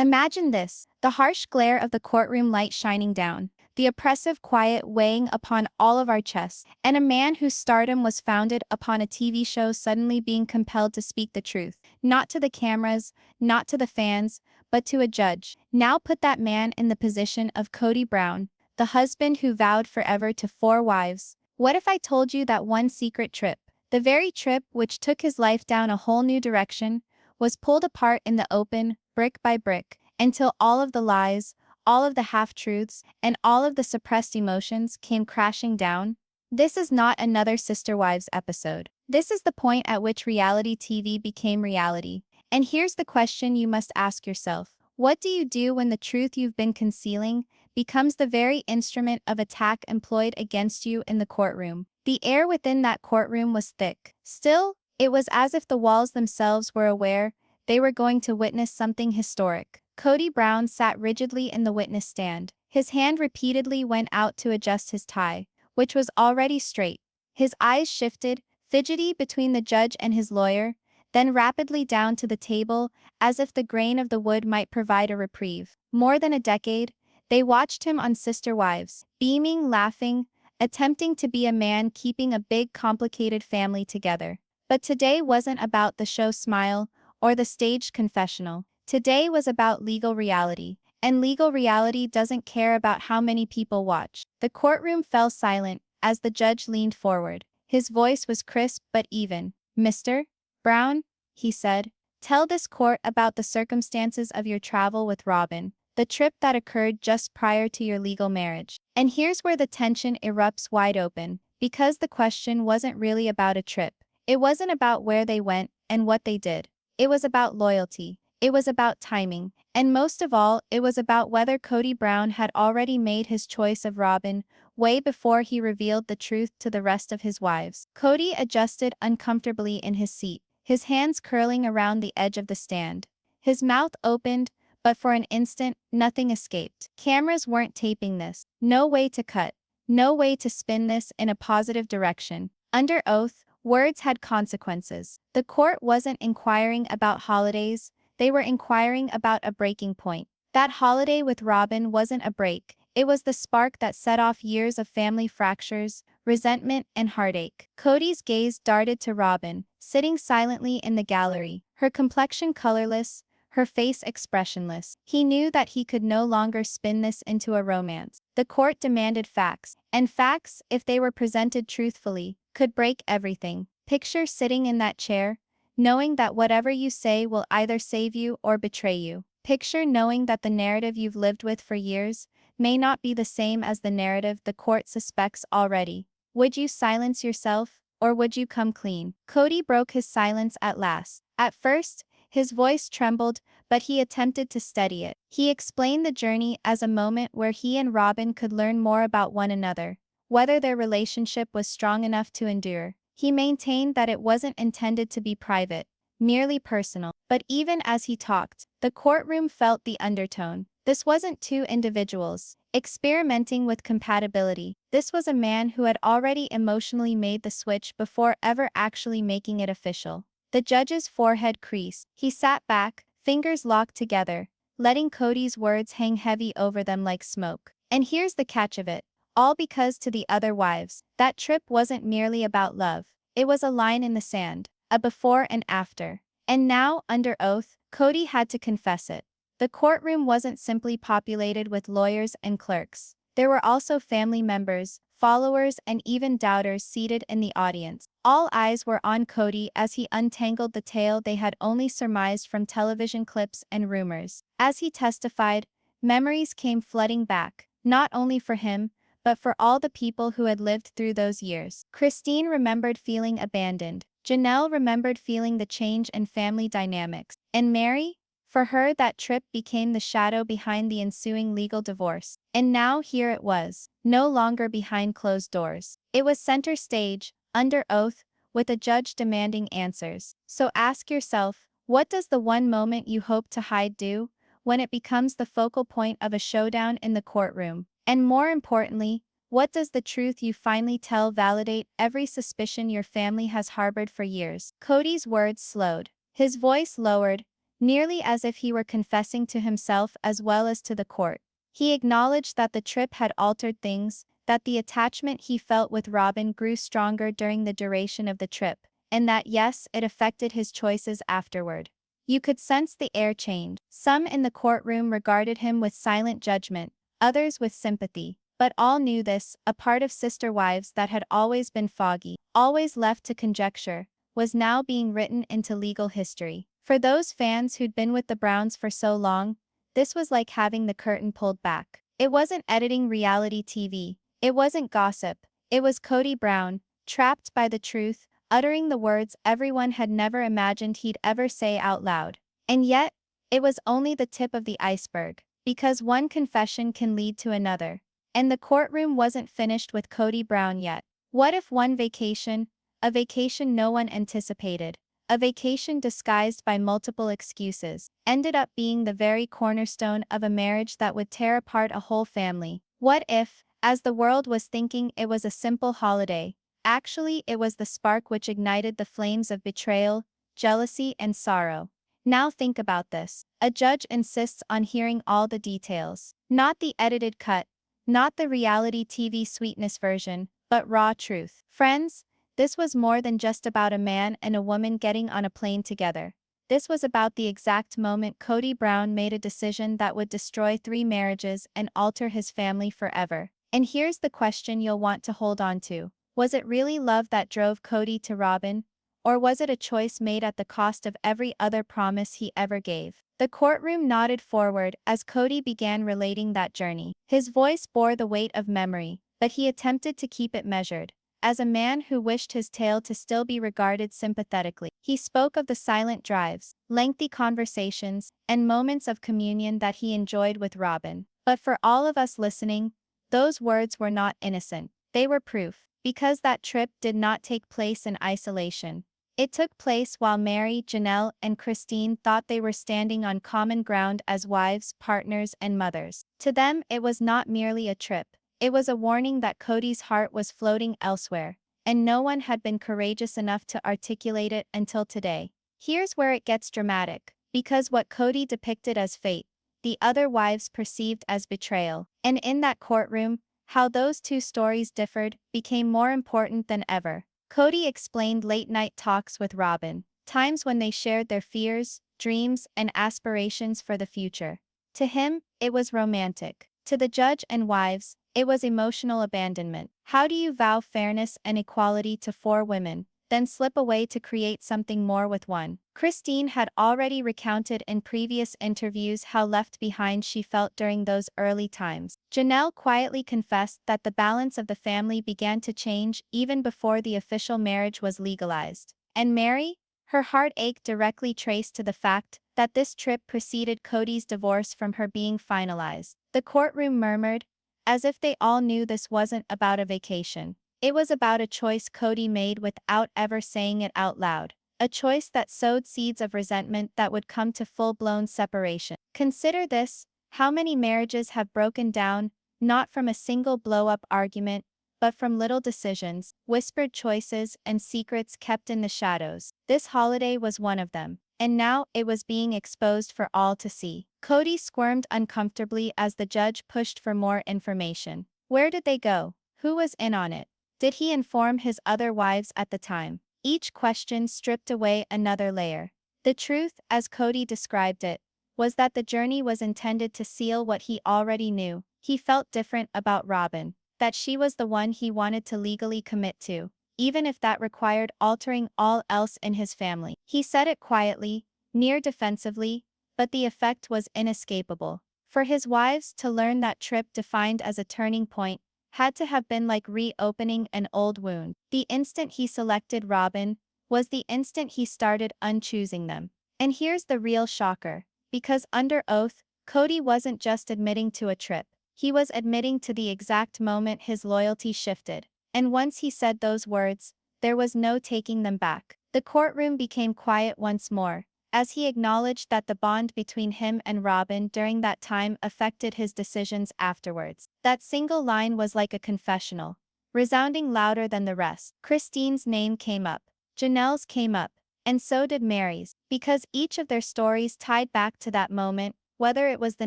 Imagine this, the harsh glare of the courtroom light shining down, the oppressive quiet weighing upon all of our chests, and a man whose stardom was founded upon a TV show suddenly being compelled to speak the truth, not to the cameras, not to the fans, but to a judge. Now put that man in the position of Kody Brown, the husband who vowed forever to 4 wives. What if I told you that one secret trip, the very trip which took his life down a whole new direction, was pulled apart in the open, brick by brick, until all of the lies, all of the half-truths, and all of the suppressed emotions came crashing down? This is not another Sister Wives episode. This is the point at which reality TV became reality. And here's the question you must ask yourself. What do you do when the truth you've been concealing becomes the very instrument of attack employed against you in the courtroom? The air within that courtroom was thick. Still, it was as if the walls themselves were aware they were going to witness something historic. Kody Brown sat rigidly in the witness stand. His hand repeatedly went out to adjust his tie, which was already straight. His eyes shifted, fidgety between the judge and his lawyer, then rapidly down to the table, as if the grain of the wood might provide a reprieve. More than a decade, they watched him on Sister Wives, beaming, laughing, attempting to be a man keeping a big, complicated family together. But today wasn't about the show smile or the staged confessional. Today was about legal reality, and legal reality doesn't care about how many people watch. The courtroom fell silent as the judge leaned forward. His voice was crisp but even. "Mr. Brown," he said, "tell this court about the circumstances of your travel with Robyn, the trip that occurred just prior to your legal marriage." And here's where the tension erupts wide open, because the question wasn't really about a trip. It wasn't about where they went and what they did. It was about loyalty. It was about timing, and most of all, it was about whether Kody Brown had already made his choice of Robyn way before he revealed the truth to the rest of his wives. Kody adjusted uncomfortably in his seat, his hands curling around the edge of the stand. His mouth opened, but for an instant, nothing escaped. Cameras weren't taping this. No way to cut. No way to spin this in a positive direction. Under oath, words had consequences. The court wasn't inquiring about holidays. They were inquiring about a breaking point. That holiday with Robyn wasn't a break. It was the spark that set off years of family fractures, resentment, and heartache. Kody's gaze darted to Robyn, sitting silently in the gallery, her complexion colorless, her face expressionless. He knew that he could no longer spin this into a romance. The court demanded facts, and facts, if they were presented truthfully, could break everything. Picture sitting in that chair, knowing that whatever you say will either save you or betray you. Picture knowing that the narrative you've lived with for years may not be the same as the narrative the court suspects already. Would you silence yourself, or would you come clean? Kody broke his silence at last. At first, his voice trembled, but he attempted to steady it. He explained the journey as a moment where he and Robyn could learn more about one another, whether their relationship was strong enough to endure. He maintained that it wasn't intended to be private, merely personal. But even as he talked, the courtroom felt the undertone. This wasn't two individuals experimenting with compatibility. This was a man who had already emotionally made the switch before ever actually making it official. The judge's forehead creased. He sat back, fingers locked together, letting Kody's words hang heavy over them like smoke. And here's the catch of it. All because to the other wives, that trip wasn't merely about love. It was a line in the sand, a before and after. And now, under oath, Kody had to confess it. The courtroom wasn't simply populated with lawyers and clerks. There were also family members, followers, and even doubters seated in the audience. All eyes were on Kody as he untangled the tale they had only surmised from television clips and rumors. As he testified, memories came flooding back, not only for him, but for all the people who had lived through those years. Christine remembered feeling abandoned. Janelle remembered feeling the change in family dynamics. And Mary? For her, that trip became the shadow behind the ensuing legal divorce. And now here it was, no longer behind closed doors. It was center stage, under oath, with a judge demanding answers. So ask yourself, what does the one moment you hope to hide do when it becomes the focal point of a showdown in the courtroom? And more importantly, what does the truth you finally tell validate every suspicion your family has harbored for years? Kody's words slowed. His voice lowered, nearly as if he were confessing to himself as well as to the court. He acknowledged that the trip had altered things, that the attachment he felt with Robyn grew stronger during the duration of the trip, and that yes, it affected his choices afterward. You could sense the air change. Some in the courtroom regarded him with silent judgment, others with sympathy, but all knew this, a part of Sister Wives that had always been foggy, always left to conjecture, was now being written into legal history. For those fans who'd been with the Browns for so long, this was like having the curtain pulled back. It wasn't editing reality TV, it wasn't gossip, it was Kody Brown, trapped by the truth, uttering the words everyone had never imagined he'd ever say out loud. And yet, it was only the tip of the iceberg, because one confession can lead to another. And the courtroom wasn't finished with Kody Brown yet. What if one vacation, a vacation no one anticipated, a vacation disguised by multiple excuses, ended up being the very cornerstone of a marriage that would tear apart a whole family? What if, as the world was thinking it was a simple holiday, actually it was the spark which ignited the flames of betrayal, jealousy, and sorrow? Now think about this. A judge insists on hearing all the details. Not the edited cut, not the reality TV sweetness version, but raw truth. Friends, this was more than just about a man and a woman getting on a plane together. This was about the exact moment Kody Brown made a decision that would destroy 3 marriages and alter his family forever. And here's the question you'll want to hold on to. Was it really love that drove Kody to Robyn? Or was it a choice made at the cost of every other promise he ever gave? The courtroom nodded forward as Kody began relating that journey. His voice bore the weight of memory, but he attempted to keep it measured. As a man who wished his tale to still be regarded sympathetically, he spoke of the silent drives, lengthy conversations, and moments of communion that he enjoyed with Robyn. But for all of us listening, those words were not innocent. They were proof, because that trip did not take place in isolation. It took place while Mary, Janelle, and Christine thought they were standing on common ground as wives, partners, and mothers. To them, it was not merely a trip. It was a warning that Kody's heart was floating elsewhere, and no one had been courageous enough to articulate it until today. Here's where it gets dramatic, because what Kody depicted as fate, the other wives perceived as betrayal, and in that courtroom, how those two stories differed became more important than ever. Kody explained late-night talks with Robyn, times when they shared their fears, dreams, and aspirations for the future. To him, it was romantic. To the judge and wives, it was emotional abandonment. How do you vow fairness and equality to 4 women, then slip away to create something more with one? Christine had already recounted in previous interviews how left behind she felt during those early times. Janelle quietly confessed that the balance of the family began to change even before the official marriage was legalized. And Mary? Her heart ached directly traced to the fact that this trip preceded Kody's divorce from her being finalized. The courtroom murmured, as if they all knew this wasn't about a vacation. It was about a choice Kody made without ever saying it out loud. A choice that sowed seeds of resentment that would come to full-blown separation. Consider this, how many marriages have broken down, not from a single blow-up argument, but from little decisions, whispered choices, and secrets kept in the shadows. This holiday was one of them. And now it was being exposed for all to see. Kody squirmed uncomfortably as the judge pushed for more information. Where did they go? Who was in on it? Did he inform his other wives at the time? Each question stripped away another layer. The truth, as Kody described it, was that the journey was intended to seal what he already knew. He felt different about Robyn, that she was the one he wanted to legally commit to, even if that required altering all else in his family. He said it quietly, near defensively, but the effect was inescapable. For his wives to learn that trip defined as a turning point had to have been like reopening an old wound. The instant he selected Robyn was the instant he started unchoosing them. And here's the real shocker, because under oath, Kody wasn't just admitting to a trip. He was admitting to the exact moment his loyalty shifted. And once he said those words, there was no taking them back. The courtroom became quiet once more, as he acknowledged that the bond between him and Robyn during that time affected his decisions afterwards. That single line was like a confessional, resounding louder than the rest. Christine's name came up. Janelle's came up. And so did Mary's, because each of their stories tied back to that moment, whether it was the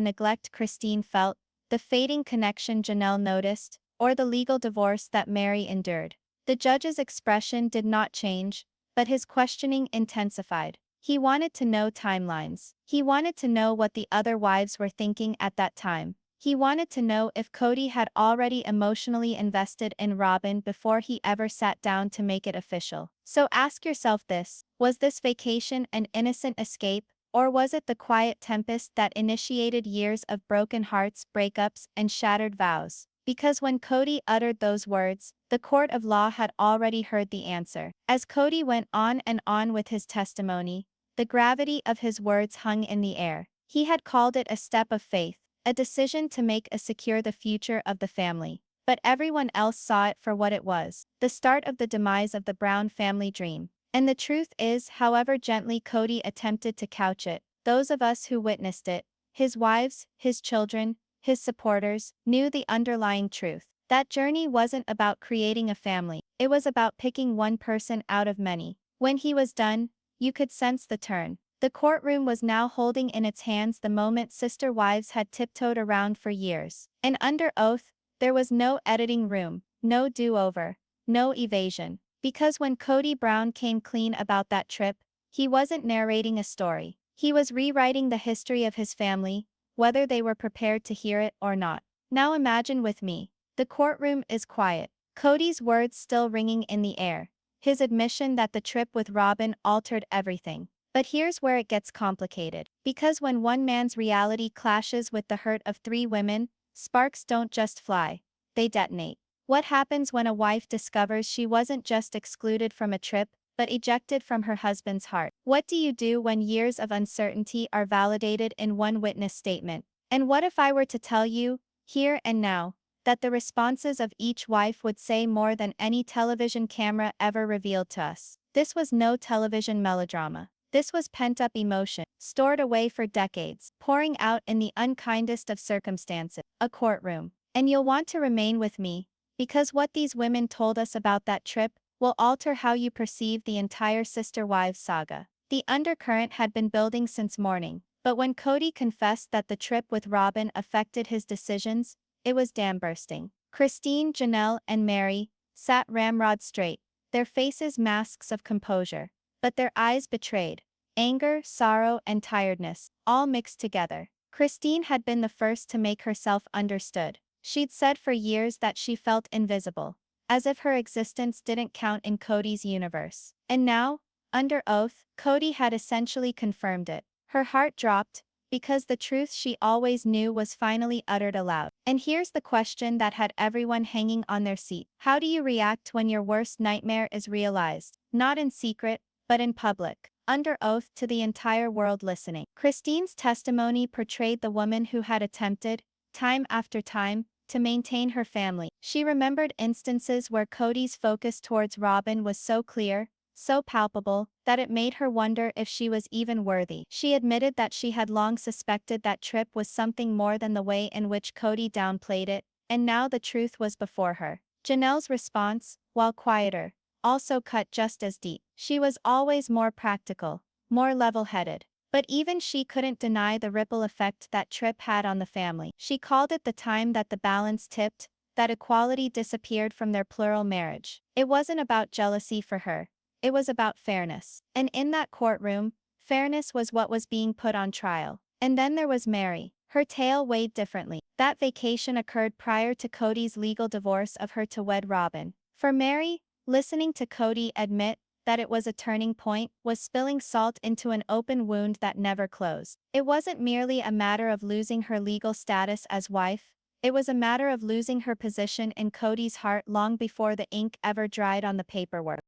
neglect Christine felt, the fading connection Janelle noticed, or the legal divorce that Mary endured. The judge's expression did not change, but his questioning intensified. He wanted to know timelines. He wanted to know what the other wives were thinking at that time. He wanted to know if Kody had already emotionally invested in Robyn before he ever sat down to make it official. So ask yourself this: was this vacation an innocent escape, or was it the quiet tempest that initiated years of broken hearts, breakups, and shattered vows? Because when Kody uttered those words, the court of law had already heard the answer. As Kody went on and on with his testimony, the gravity of his words hung in the air. He had called it a step of faith, a decision to make a secure the future of the family. But everyone else saw it for what it was: the start of the demise of the Brown family dream. And the truth is, however gently Kody attempted to couch it, those of us who witnessed it, his wives, his children, his supporters, knew the underlying truth. That journey wasn't about creating a family, it was about picking one person out of many. When he was done, you could sense the turn. The courtroom was now holding in its hands the moment sister wives had tiptoed around for years. And under oath, there was no editing room, no do-over, no evasion. Because when Kody Brown came clean about that trip, he wasn't narrating a story. He was rewriting the history of his family, whether they were prepared to hear it or not. Now imagine with me. The courtroom is quiet. Kody's words still ringing in the air. His admission that the trip with Robyn altered everything. But here's where it gets complicated. Because when one man's reality clashes with the hurt of three women, sparks don't just fly, they detonate. What happens when a wife discovers she wasn't just excluded from a trip, but ejected from her husband's heart? What do you do when years of uncertainty are validated in one witness statement? And what if I were to tell you, here and now, that the responses of each wife would say more than any television camera ever revealed to us? This was no television melodrama. This was pent-up emotion, stored away for decades, pouring out in the unkindest of circumstances, a courtroom. And you'll want to remain with me, because what these women told us about that trip will alter how you perceive the entire Sister Wives saga. The undercurrent had been building since morning, but when Kody confessed that the trip with Robyn affected his decisions, it was dam bursting. Christine, Janelle, and Mary sat ramrod straight, their faces masks of composure, but their eyes betrayed anger, sorrow, and tiredness, all mixed together. Christine had been the first to make herself understood. She'd said for years that she felt invisible, as if her existence didn't count in Kody's universe. And now, under oath, Kody had essentially confirmed it. Her heart dropped, because the truth she always knew was finally uttered aloud. And here's the question that had everyone hanging on their seat. How do you react when your worst nightmare is realized? Not in secret, but in public, under oath to the entire world listening. Christine's testimony portrayed the woman who had attempted, time after time, to maintain her family. She remembered instances where Kody's focus towards Robyn was so clear, so palpable, that it made her wonder if she was even worthy. She admitted that she had long suspected that trip was something more than the way in which Kody downplayed it, and now the truth was before her. Janelle's response, while quieter, also cut just as deep. She was always more practical, more level-headed. But even she couldn't deny the ripple effect that trip had on the family. She called it the time that the balance tipped, that equality disappeared from their plural marriage. It wasn't about jealousy for her. It was about fairness. And in that courtroom, fairness was what was being put on trial. And then there was Mary. Her tale weighed differently. That vacation occurred prior to Kody's legal divorce of her to wed Robyn. For Mary, listening to Kody admit that it was a turning point was spilling salt into an open wound that never closed. It wasn't merely a matter of losing her legal status as wife, it was a matter of losing her position in Kody's heart long before the ink ever dried on the paperwork.